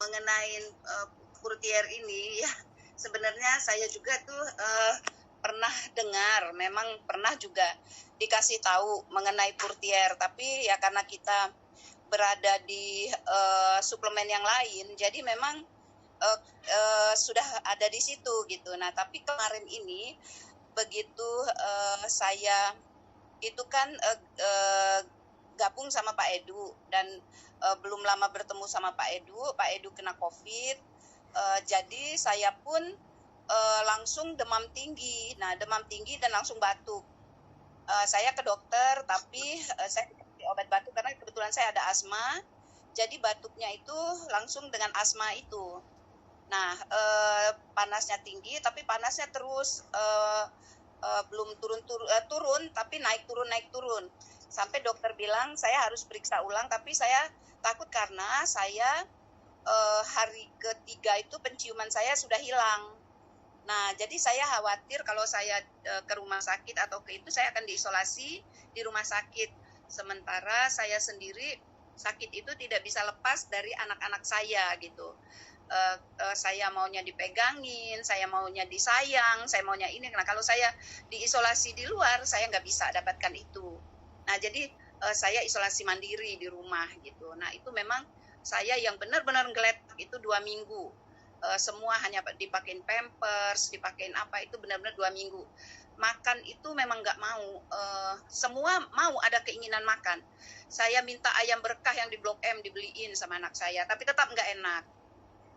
mengenai Purtier ini ya, sebenarnya saya juga tuh pernah dengar, memang pernah juga dikasih tahu mengenai Purtier, tapi ya karena kita berada di suplemen yang lain, jadi memang sudah ada di situ gitu. Nah, tapi kemarin ini begitu saya itu kan gabung sama Pak Edu dan belum lama bertemu sama Pak Edu kena COVID, jadi saya pun langsung demam tinggi. Nah, demam tinggi dan langsung batuk. Saya ke dokter, tapi saya dikasih obat batuk karena kebetulan saya ada asma. Jadi batuknya itu langsung dengan asma itu. Nah, panasnya tinggi, tapi panasnya terus belum turun, tapi naik turun. Sampai dokter bilang saya harus periksa ulang, tapi saya takut karena saya hari ketiga itu penciuman saya sudah hilang. Nah, jadi saya khawatir kalau saya ke rumah sakit atau ke itu, saya akan diisolasi di rumah sakit. Sementara saya sendiri sakit itu tidak bisa lepas dari anak-anak saya gitu. Saya maunya dipegangin, saya maunya disayang, saya maunya ini. Nah, kalau saya diisolasi di luar, saya nggak bisa dapatkan itu. Nah, jadi saya isolasi mandiri di rumah gitu. Nah, itu memang saya yang benar-benar ngeletak itu 2 minggu. Semua hanya dipakein pampers, dipakein apa, itu benar-benar 2 minggu. Makan itu memang nggak mau, semua mau, ada keinginan makan. Saya minta ayam berkah yang di Blok M dibeliin sama anak saya, tapi tetap nggak enak.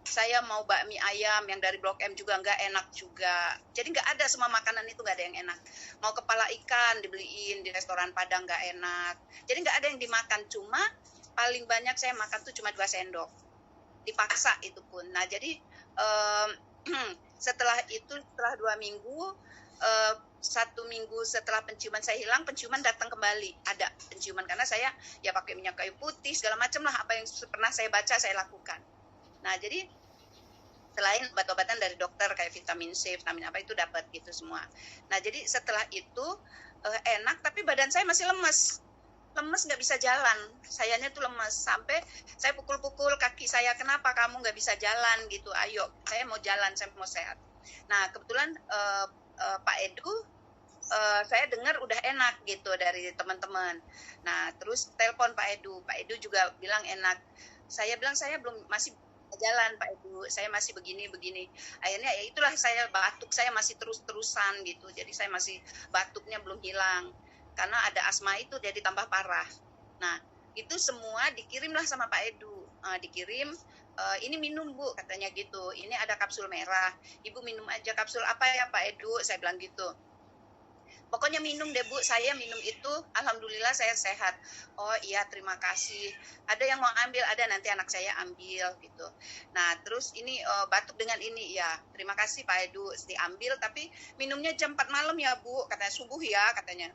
Saya mau bakmi ayam yang dari Blok M juga nggak enak juga. Jadi nggak ada, semua makanan itu nggak ada yang enak. Mau kepala ikan dibeliin di restoran Padang nggak enak. Jadi nggak ada yang dimakan, cuma paling banyak saya makan tuh cuma 2 sendok. Dipaksa itu pun. Nah, jadi setelah 2 minggu, 1 minggu setelah penciuman saya hilang, penciuman datang kembali. Ada penciuman karena saya ya pakai minyak kayu putih segala macam lah, apa yang pernah saya baca saya lakukan. Nah, jadi selain obat-obatan dari dokter kayak vitamin C, vitamin apa itu dapat gitu semua. Nah, jadi setelah itu enak, tapi badan saya masih lemes nggak bisa jalan. Sayanya tuh lemes sampai saya pukul-pukul kaki saya, kenapa kamu nggak bisa jalan gitu, ayo saya mau jalan, saya mau sehat. Nah, kebetulan Pak Edu saya dengar udah enak gitu dari teman-teman. Nah, terus telepon Pak Edu juga bilang enak. Saya bilang saya belum, masih jalan Pak Edu, saya masih begini. Akhirnya ya itulah, saya batuk saya masih terus-terusan gitu. Jadi saya masih batuknya belum hilang karena ada asma itu jadi tambah parah. Nah, itu semua dikirimlah sama Pak Edu. Dikirim, ini minum Bu, katanya gitu. Ini ada kapsul merah. Ibu minum aja kapsul apa ya Pak Edu, saya bilang gitu. Pokoknya minum deh Bu, saya minum itu, alhamdulillah saya sehat. Oh iya, terima kasih. Ada yang mau ambil, ada, nanti anak saya ambil gitu. Nah, terus ini batuk dengan ini, ya terima kasih Pak Edu, diambil, tapi minumnya jam 4 malam ya Bu, katanya, subuh ya katanya.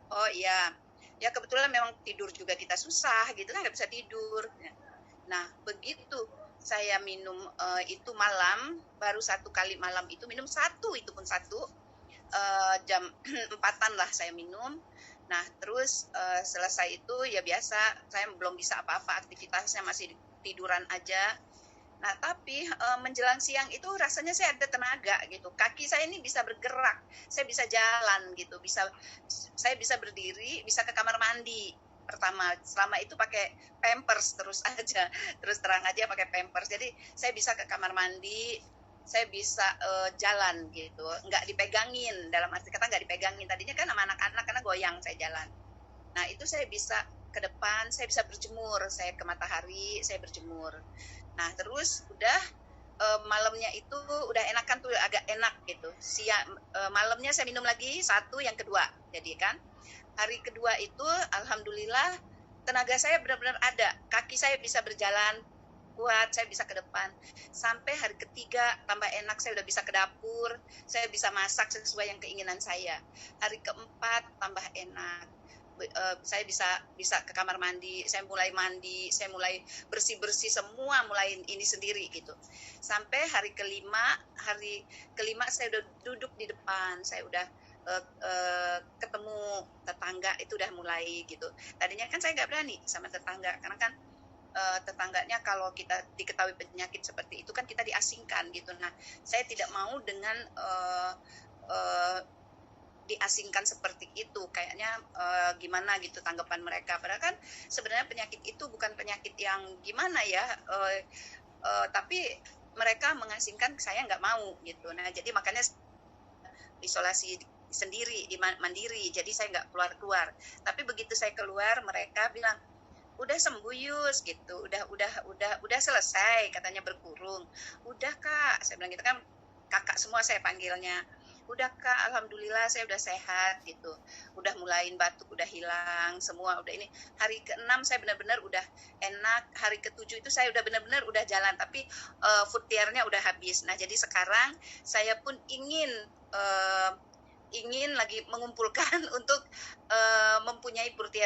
Oh iya, ya kebetulan memang tidur juga kita susah gitu kan, nggak bisa tidur. Nah, begitu saya minum itu malam, baru 1 kali malam itu minum satu, itu pun satu, jam 4-an lah saya minum. Nah, terus selesai itu ya biasa, saya belum bisa apa-apa, aktivitasnya masih tiduran aja. Nah, tapi menjelang siang itu rasanya saya ada tenaga gitu. Kaki saya ini bisa bergerak, saya bisa jalan gitu, saya bisa berdiri, bisa ke kamar mandi. Pertama, selama itu pakai pampers terus aja, terus terang aja pakai pampers. Jadi saya bisa ke kamar mandi, saya bisa jalan gitu, nggak dipegangin, dalam arti kata nggak dipegangin. Tadinya kan sama anak-anak karena goyang saya jalan. Nah, itu saya bisa ke depan, saya bisa berjemur, saya ke matahari, saya berjemur. Nah, terus udah malamnya itu udah enakan tuh, agak enak gitu. Malamnya saya minum lagi satu, yang kedua. Jadi kan hari kedua itu alhamdulillah tenaga saya benar-benar ada. Kaki saya bisa berjalan kuat, saya bisa ke depan. Sampai hari ketiga tambah enak, saya udah bisa ke dapur, saya bisa masak sesuai yang keinginan saya. Hari keempat tambah enak. Saya bisa ke kamar mandi, saya mulai mandi, saya mulai bersih semua, mulai ini sendiri gitu. Sampai hari kelima saya udah duduk di depan, saya udah ketemu tetangga, itu udah mulai gitu. Tadinya kan saya nggak berani sama tetangga karena kan tetangganya kalau kita diketahui penyakit seperti itu kan kita diasingkan gitu. Nah, saya tidak mau dengan diasingkan seperti itu, kayaknya gimana gitu tanggapan mereka. Padahal kan sebenarnya penyakit itu bukan penyakit yang gimana ya, tapi mereka mengasingkan, saya nggak mau gitu. Nah, jadi makanya isolasi sendiri, mandiri, jadi saya nggak keluar-keluar. Tapi begitu saya keluar, mereka bilang, udah sembuh Yus gitu, udah selesai katanya berkurung. Udah Kak, saya bilang gitu kan, kakak semua saya panggilnya. Udah Kak, alhamdulillah saya udah sehat gitu. Udah mulain batuk, udah hilang semua, udah ini. Hari ke-6 saya benar-benar udah enak, hari ke-7 itu saya udah benar-benar udah jalan, tapi food tier-nya udah habis. Nah, jadi sekarang saya pun ingin lagi mengumpulkan untuk mempunyai food tier